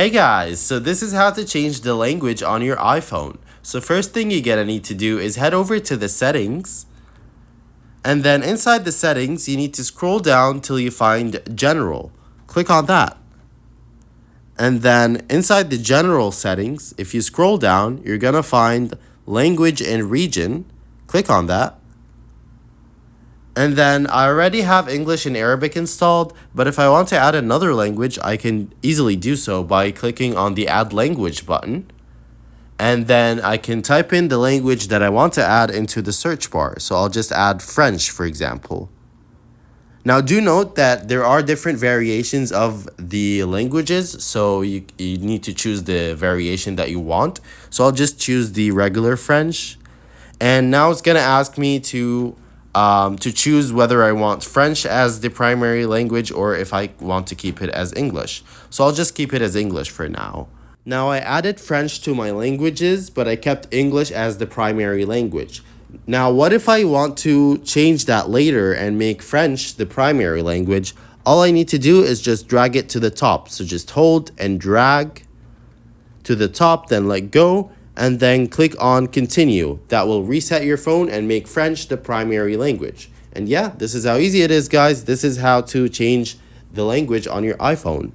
Hey guys, so this is how to change the language on your iPhone. So first thing you're gonna need to do is head over to the settings, and then inside the settings you need to scroll down till you find general. Click on that. And then inside the general settings, if you scroll down, you're gonna find language and region. Click on that. And then I already have English and Arabic installed, but if I want to add another language, I can easily do so by clicking on the Add Language button. And then I can type in the language that I want to add into the search bar. So I'll just add French, for example. Now do note that there are different variations of the languages, so you need to choose the variation that you want. So I'll just choose the regular French. And now it's gonna ask me to choose whether I want French as the primary language or if I want to keep it as English. So I'll just keep it as English for now. Now I added French to my languages, but I kept English as the primary language. Now what if I want to change that later and make French the primary language? All I need to do is just drag it to the top. So just hold and drag to the top, then let go, and then click on continue. That will reset your phone and make French the primary language. And yeah, this is how easy it is, guys. This is how to change the language on your iPhone.